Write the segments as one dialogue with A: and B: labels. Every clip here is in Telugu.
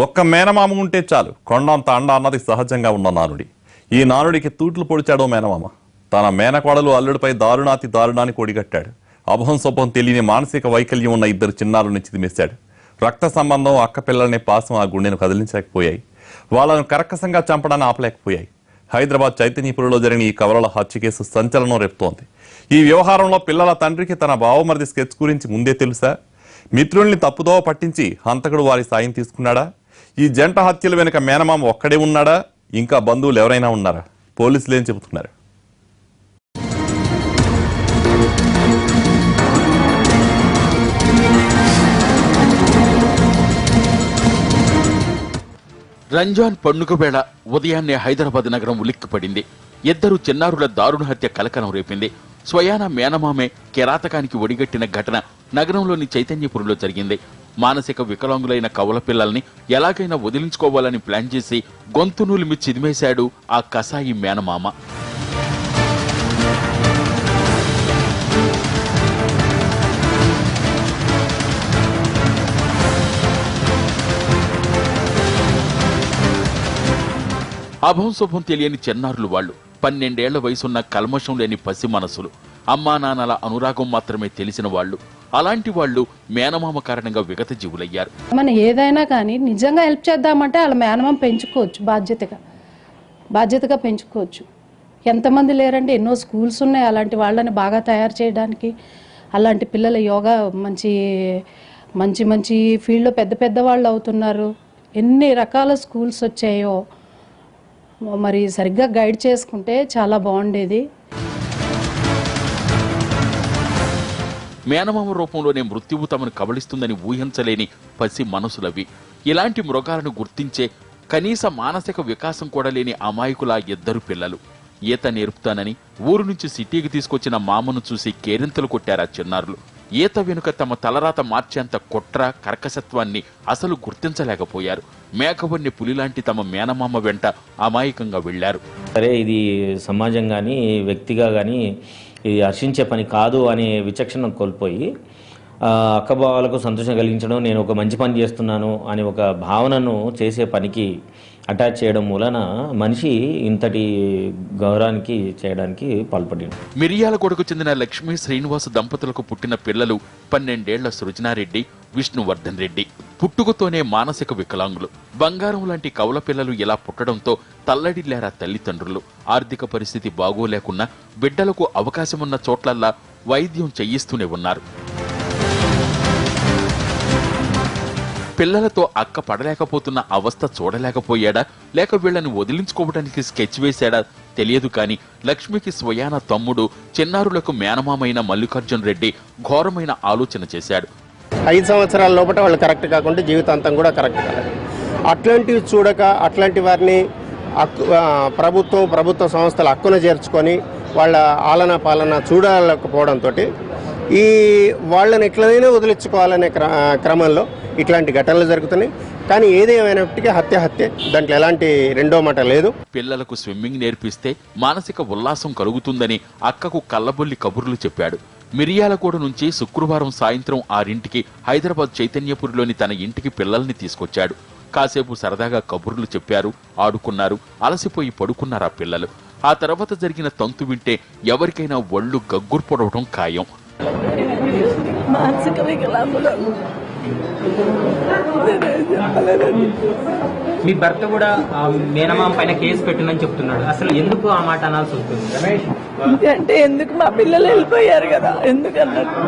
A: ఒక్క మేనమామ ఉంటే చాలు కొండంత అండ అన్నది సహజంగా ఉన్న నానుడి. ఈ నానుడికి తూట్లు పొడిచాడో మేనమామ. తన మేనకోడలు అల్లుడిపై దారుణాతి దారుణాన్ని కొడిగట్టాడు. అభం సొభం తెలియని మానసిక వైకల్యం ఉన్న ఇద్దరు చిన్నారుల్ని చిదిమేశాడు. రక్త సంబంధం అక్క పిల్లల్ని పాసం ఆ గుండెను కదిలించలేకపోయాయి. వాళ్ళను కర్కశంగా చంపడాన్ని ఆపలేకపోయాయి. హైదరాబాద్ చైతన్యపురిలో జరిగిన ఈ కవలల హత్య కేసు సంచలనం రేపుతోంది. ఈ వ్యవహారంలో పిల్లల తండ్రికి తన బావమరిది స్కెచ్ గురించి ముందే తెలుసా? మిత్రుల్ని తప్పుదోవ పట్టించి హంతకుడు వారి సాయం తీసుకున్నాడా? ఈ జంట హత్యల వెనుక మేనమామ ఒక్కడే ఉన్నాడా? ఇంకా బంధువులు ఎవరైనా ఉన్నారా? పోలీసులు ఏం చెబుతున్నారు?
B: రంజాన్ పండుగ వేళ ఉదయాన్నే హైదరాబాద్ నగరం ఉలిక్కిపడింది. ఇద్దరు చిన్నారుల దారుణ హత్య కలకలం రేపింది. స్వయాన మేనమామే కిరాతకానికి ఒడిగట్టిన ఘటన నగరంలోని చైతన్యపురిలో జరిగింది. మానసిక వికలాంగులైన కవల పిల్లల్ని ఎలాగైనా వదిలించుకోవాలని ప్లాన్ చేసి గొంతు నూలిమి చిదిమేశాడు ఆ కసాయి మేనమామ. అభం శుభం తెలియని చిన్నారులు వాళ్ళు. 12 ఏళ్ల వయసున్న కల్మషం లేని పసి మనసులు. అమ్మా నాన్నల అనురాగం మాత్రమే తెలిసిన వాళ్ళు. అలాంటి వాళ్ళు మేనమామ కారణంగా విగత జీవులయ్యారు.
C: మనం ఏదైనా కానీ నిజంగా హెల్ప్ చేద్దామంటే వాళ్ళ మేనమామ పెంచుకోవచ్చు, బాధ్యతగా పెంచుకోవచ్చు. ఎంతమంది లేరండి, ఎన్నో స్కూల్స్ ఉన్నాయి అలాంటి వాళ్ళని బాగా తయారు చేయడానికి. అలాంటి పిల్లల యోగా మంచి మంచి ఫీల్డ్లో పెద్ద పెద్ద వాళ్ళు అవుతున్నారు. ఎన్ని రకాల స్కూల్స్ వచ్చాయో. మరి సరిగ్గా గైడ్ చేసుకుంటే చాలా బాగుండేది.
B: మేనమామ రూపంలోనే మృత్యువు తమను కబళిస్తుందని ఊహించలేని పసి మనసులవి. ఇలాంటి మృగాలను గుర్తించే కనీస మానసిక వికాసం కూడా లేని అమాయకుల ఇద్దరు పిల్లలు. ఈత నేర్పుతానని ఊరు నుంచి సిటీకి తీసుకొచ్చిన మామను చూసి కేరింతలు కొట్టారా చిన్నారులు. ఈత వెనుక తమ తలరాత మార్చేంత కుట్ర కర్కశత్వాన్ని అసలు గుర్తించలేకపోయారు. మేకవన్ని పులిలాంటి తమ మేనమామ వెంట అమాయకంగా వెళ్లారు.
D: సరే, ఇది సమాజం కానీ వ్యక్తిగా కానీ ఇది హర్షించే పని కాదు అనే విచక్షణ కోల్పోయి అక్కబావాలకు సంతోషం కలిగించడం, నేను ఒక మంచి పని చేస్తున్నాను అనే ఒక భావనను చేసే పనికి అటాచ్ చేయడం మూలన మనిషి ఇంతటి గౌరవానికి చేయడానికి పాల్పడింది.
B: మిర్యాలగూడకు చెందిన లక్ష్మీ శ్రీనివాస దంపతులకు పుట్టిన పిల్లలు 12 ఏళ్ల సృజనారెడ్డి, విష్ణువర్ధన్ రెడ్డి. పుట్టుకతోనే మానసిక వికలాంగులు. బంగారం లాంటి కవల పిల్లలు ఇలా పుట్టడంతో తల్లడిల్లారా తల్లిదండ్రులు. ఆర్థిక పరిస్థితి బాగోలేకున్నా బిడ్డలకు అవకాశమున్న చోట్లల్లా వైద్యం చేయిస్తూనే ఉన్నారు. పిల్లలతో అక్క పడలేకపోతున్న అవస్థ చూడలేకపోయాడా, లేక వీళ్లను వదిలించుకోవడానికి స్కెచ్ వేశాడా తెలియదు. కానీ లక్ష్మికి స్వయాన తమ్ముడు, చిన్నారులకు మేనమామైన మల్లికార్జున్ రెడ్డి ఘోరమైన ఆలోచన చేశాడు.
E: 5 సంవత్సరాల లోపల వాళ్ళు కరెక్ట్ కాకుండా జీవితాంతం కూడా కరెక్ట్ కాలేదు. అట్లాంటివి చూడక అట్లాంటి వారిని ప్రభుత్వ సంస్థల హక్కున చేర్చుకొని వాళ్ళ ఆలన పాలన చూడలేకపోవడంతో ఈ వాళ్ళని ఎట్లనైనా వదిలించుకోవాలనే క్రమంలో ఇట్లాంటి ఘటనలు జరుగుతున్నాయి. కానీ ఏదేమైనప్పటికీ హత్య దాంట్లో ఎలాంటి రెండో మాట లేదు.
B: పిల్లలకు స్విమ్మింగ్ నేర్పిస్తే మానసిక ఉల్లాసం కలుగుతుందని అక్కకు కళ్ళబొల్లి కబుర్లు చెప్పాడు. మిర్యాలగూడ నుంచి శుక్రవారం సాయంత్రం 6ంటికి హైదరాబాద్ చైతన్యపురిలోని తన ఇంటికి పిల్లల్ని తీసుకొచ్చాడు. కాసేపు సరదాగా కబుర్లు చెప్పారు, ఆడుకున్నారు. అలసిపోయి పడుకున్నారా పిల్లలు. ఆ తర్వాత జరిగిన తంతు వింటే ఎవరికైనా ఒళ్ళు గగ్గురు పొడవడం ఖాయం.
F: మీ భర్త కూడా మేనమామ పైన కేసు పెట్టినని చెప్తున్నాడు. అసలు ఎందుకు ఆ మాట అనాల్సి వస్తుంది
G: అంటే ఎందుకు మా పిల్లలు వెళ్ళిపోయారు కదా, ఎందుకన్నట్టు.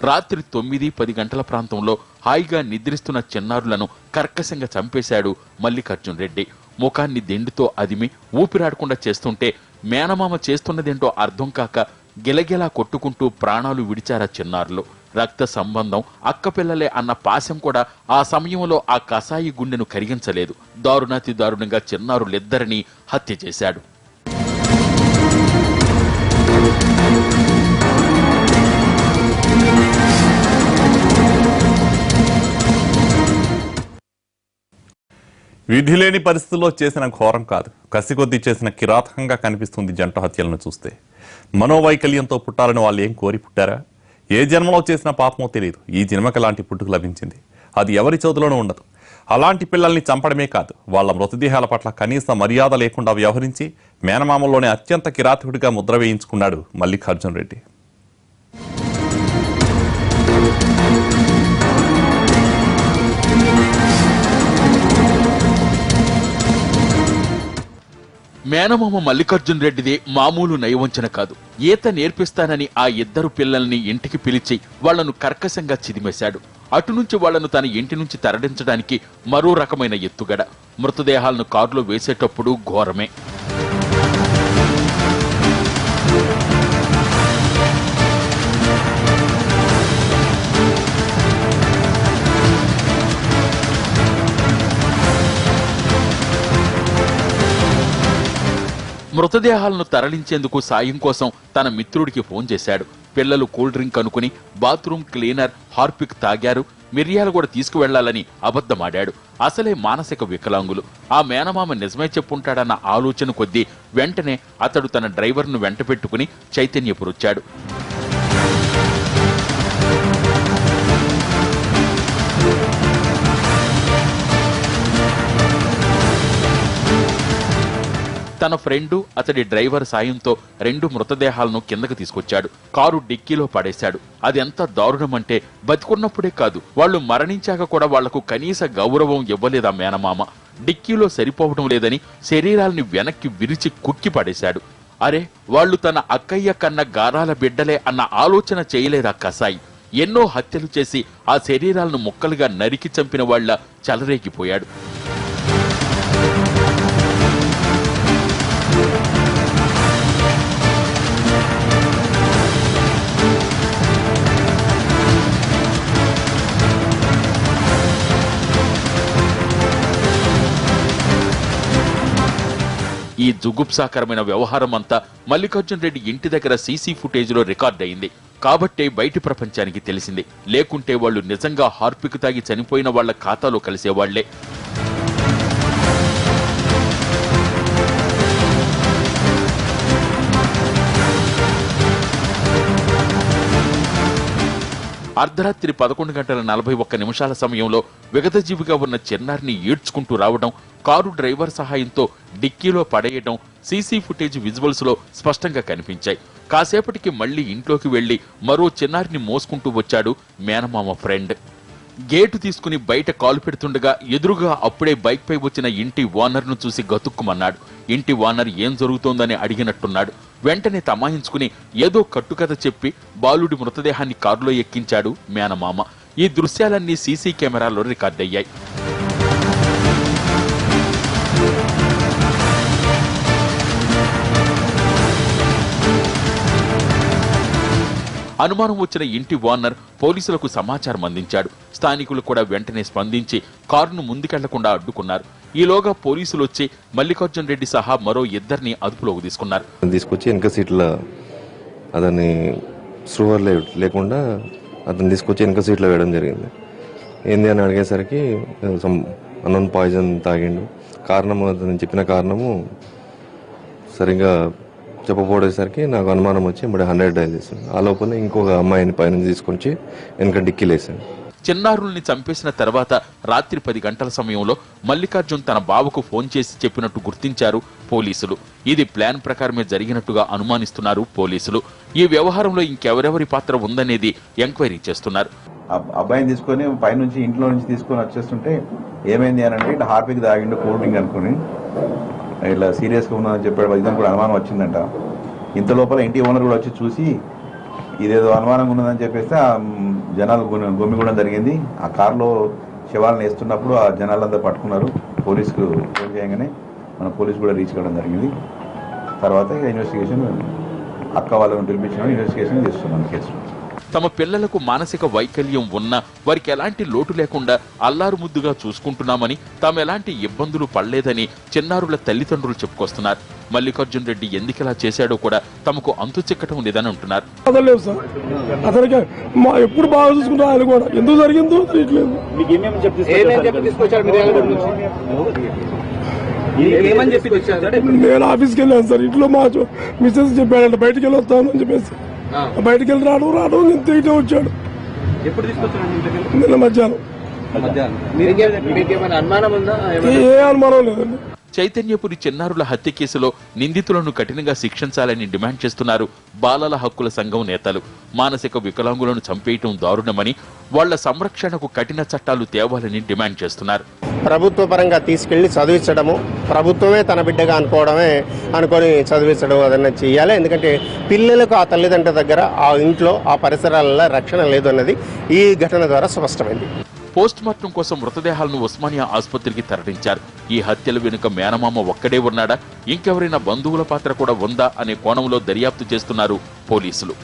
B: రాత్రి 9-10 గంటల ప్రాంతంలో హాయిగా నిద్రిస్తున్న చిన్నారులను కర్కశంగా చంపేశాడు మల్లికార్జున్ రెడ్డి. ముఖాన్ని దెండుతో అదిమి ఊపిరాడకుండా చేస్తుంటే మేనమామ చేస్తున్నదేంటో అర్థం కాక గిలగిలా కొట్టుకుంటూ ప్రాణాలు విడిచారా చిన్నారులు. రక్త సంబంధం అక్కపిల్లలే అన్న పాశం కూడా ఆ సమయంలో ఆ కసాయి గుండెను కరిగించలేదు. దారుణాతి దారుణంగా చిన్నారులిద్దరినీ హత్య చేశాడు.
A: విధి లేని పరిస్థితుల్లో చేసిన ఘోరం కాదు, కసికొద్దీ చేసిన కిరాతకంగా కనిపిస్తుంది జంట హత్యలను చూస్తే. మనోవైకల్యంతో పుట్టాలని వాళ్ళు ఏం కోరి పుట్టారా? ఏ జన్మలో చేసిన పాపమో తెలియదు, ఈ జన్మకి లాంటి పుట్టుకు లభించింది. అది ఎవరి చేతిలోనూ ఉండదు. అలాంటి పిల్లల్ని చంపడమే కాదు, వాళ్ళ మృతదేహాల పట్ల కనీస మర్యాద లేకుండా వ్యవహరించి మేనమామల్లోనే అత్యంత కిరాతకుడిగా ముద్ర వేయించుకున్నాడు మల్లికార్జున్ రెడ్డి.
B: మేనమామ మల్లికార్జున్ రెడ్డిదే మామూలు నయవంచన కాదు. ఈత నేర్పిస్తానని ఆ ఇద్దరు పిల్లల్ని ఇంటికి పిలిచి వాళ్లను కర్కశంగా చిదిమేశాడు. అటు నుంచి వాళ్లను తన ఇంటి నుంచి తరలించడానికి మరో రకమైన ఎత్తుగడ. మృతదేహాలను కారులో వేసేటప్పుడు ఘోరమే. మృతదేహాలను తరలించేందుకు సాయం కోసం తన మిత్రుడికి ఫోన్ చేశాడు. పిల్లలు కూల్ డ్రింక్ అనుకుని బాత్రూమ్ క్లీనర్ హార్పిక్ తాగారు, మిరియాలు కూడా తీసుకువెళ్లాలని అబద్ధమాడాడు. అసలే మానసిక వికలాంగులు. ఆ మేనమామ నిజమే చెప్పుంటాడన్న ఆలోచన కొద్దీ వెంటనే అతడు తన డ్రైవర్ను వెంట పెట్టుకుని చైతన్యపురొచ్చాడు. తన ఫ్రెండు అతడి డ్రైవర్ సాయంతో 2 మృతదేహాలను కిందకు తీసుకొచ్చాడు. కారు డిక్కీలో పడేశాడు. అది ఎంత దారుణమంటే బతికున్నప్పుడే కాదు, వాళ్లు మరణించాక కూడా వాళ్లకు కనీస గౌరవం ఇవ్వలేదా మేనమామ. డిక్కీలో సరిపోవడం లేదని శరీరాల్ని వెనక్కి విరిచి కుక్కి పడేశాడు. అరే, వాళ్లు తన అక్కయ్య కన్న గారాల బిడ్డలే అన్న ఆలోచన చేయలేదా కసాయి. ఎన్నో హత్యలు చేసి ఆ శరీరాలను ముక్కలుగా నరికి చంపిన వాళ్ల చెలరేగిపోయాడు. ఈ జుగుప్సాకరమైన వ్యవహారం అంతా మల్లికార్జున్ రెడ్డి ఇంటి దగ్గర సీసీ ఫుటేజ్లో రికార్డ్ అయింది. కాబట్టే బయటి ప్రపంచానికి తెలిసింది. లేకుంటే వాళ్లు నిజంగా హార్పిక్ తాగి చనిపోయిన వాళ్ల ఖాతాలో కలిసేవాళ్లే. అర్ధరాత్రి 11:41 సమయంలో విగతజీవిగా ఉన్న చిన్నారిని ఈడ్చుకుంటూ రావడం, కారు డ్రైవర్ సహాయంతో డిక్కీలో పడేయడం సీసీ ఫుటేజ్ విజువల్స్ లో స్పష్టంగా కనిపించాయి. కాసేపటికి మళ్లీ ఇంట్లోకి వెళ్లి మరో చిన్నారిని మోసుకుంటూ వచ్చాడు మేనమామ ఫ్రెండ్. గేటు తీసుకుని బయట కాలు పెడుతుండగా ఎదురుగా అప్పుడే బైక్ పై వచ్చిన ఇంటి ఓనర్ను చూసి గతుక్కుమన్నాడు. ఇంటి ఓనర్ ఏం జరుగుతోందని అడిగినట్టున్నాడు. వెంటనే తమాయించుకుని ఏదో కట్టుకథ చెప్పి బాలుడి మృతదేహాన్ని కారులో ఎక్కించాడు మేనమామ. ఈ దృశ్యాలన్నీ సీసీ కెమెరాలో రికార్డయ్యాయి. అనుమానం వచ్చిన ఇంటి ఓనర్ పోలీసులకు సమాచారం అందించాడు. స్థానికులు కూడా వెంటనే స్పందించి కారును ముందుకెళ్లకుండా అడ్డుకున్నారు. ఈలోగా పోలీసులు వచ్చి మల్లికార్జున్ రెడ్డి సహా మరో 2 అదుపులోకి తీసుకున్నారు.
H: తీసుకొచ్చి వెనక సీట్లో అతన్ని స్పృహ లేకుండా అతను తీసుకొచ్చి వెనక సీట్లో వేయడం జరిగింది. ఏంది అని అడిగేసరికి అన్నోన్ పాయిజన్ తాగిండు. కారణము అతను చెప్పిన కారణము సరిగ్గా చెప్పబోడేసరికి నాకు అనుమానం వచ్చి 100 డైల్ చేశాను. ఆ లోపల ఇంకొక అమ్మాయిని పైన తీసుకొచ్చి వెనక డిక్కీలేసాను.
B: చిన్నారుల్ని చంపేసిన తర్వాత రాత్రి 10 గంటల సమయంలో మల్లికార్జున్ తన బావకు ఫోన్ చేసి చెప్పినట్టు గుర్తించారు పోలీసులు. ఇది ప్లాన్ ప్రకారమే జరిగినట్టుగా అనుమానిస్తున్నారు పోలీసులు. ఈ వ్యవహారంలో ఇంకెవరెవరి పాత్ర ఉందనేది ఎంక్వైరీ చేస్తున్నారు.
I: అబ్బాయిని తీసుకొని పైనుంచి ఇంట్లో నుంచి తీసుకొని వచ్చేస్తుంటే ఏమైంది అని అంటే ఇట్లా హార్పిక్ తాగిండు కూల్ డ్రింక్ అనుకుని ఇట్లా సీరియస్గా ఉన్నదని చెప్పాడు. ఇదని కూడా అనుమానం వచ్చిందంట. ఇంత లోపల ఇంటి ఓనర్ కూడా వచ్చి చూసి ఇదేదో అనుమానంగా ఉన్నదని చెప్పేస్తే ఆ జనాలు గుమ్మిగూడడం జరిగింది. ఆ కారులో శవాలను వేస్తున్నప్పుడు ఆ జనాలంతా పట్టుకున్నారు. పోలీసుకు ఫోన్ చేయగానే మన పోలీసు కూడా రీచ్ కావడం జరిగింది. తర్వాత ఇన్వెస్టిగేషన్ అక్క వాళ్ళని పిలిపించిన ఇన్వెస్టిగేషన్ చేస్తున్నాను కేసు.
B: తమ పిల్లలకు మానసిక వైకల్యం ఉన్నా వారికి ఎలాంటి లోటు లేకుండా అల్లారు ముద్దుగా చూసుకుంటున్నామని, తాము ఎలాంటి ఇబ్బందులు పడలేదని చిన్నారుల తల్లిదండ్రులు చెప్పుకొస్తున్నారు. మల్లికార్జున్ రెడ్డి ఎందుకిలా చేశాడో కూడా తమకు అంతు చిక్కటం లేదని అంటున్నారు.
J: అతనికి ఎప్పుడు బాగా చూసుకుంటా ఆయన కూడా ఎందుకు జరిగిందో తెలియట్లేదు. నేను ఆఫీస్కి వెళ్ళాను సార్. ఇంట్లో మా మిస్సెస్ చెప్పాడంట బయటకు వెళ్ళి వస్తాను అని చెప్పేసి బయటికి వెళ్ళి రాడు నేను తిరిగితే వచ్చాడు.
F: ఎప్పుడు తీసుకొచ్చాడు?
J: నిన్న మధ్యాహ్నం.
F: అనుమానం ఉందా?
J: ఏ అనుమానం లేదండి.
B: చైతన్యపురి చిన్నారుల హత్య కేసులో నిందితులను కఠినంగా శిక్షించాలని డిమాండ్ చేస్తున్నారు బాలల హక్కుల సంఘం నేతలు. మానసిక వికలాంగులను చంపేయటం దారుణమని, వాళ్ల సంరక్షణకు కఠిన చట్టాలు తేవాలని డిమాండ్ చేస్తున్నారు.
E: ప్రభుత్వ పరంగా తీసుకెళ్లి చదివించడము, ప్రభుత్వమే తన బిడ్డగా అనుకొని చదివించడం అదన్నా చేయాలి. ఎందుకంటే పిల్లలకు ఆ తల్లిదండ్రుల దగ్గర, ఆ ఇంట్లో, ఆ పరిసరాలలో రక్షణ లేదు అన్నది ఈ ఘటన ద్వారా స్పష్టమైంది.
B: పోస్ట్ మార్టం కోసం మృతదేహాలను ఉస్మానియా ఆసుపత్రికి తరలించారు. ఈ హత్యల వెనుక మేనమామ ఒక్కడే ఉన్నాడా, ఇంకెవరైనా బంధువుల పాత్ర కూడా ఉందా అనే కోణంలో దర్యాప్తు చేస్తున్నారు పోలీసులు.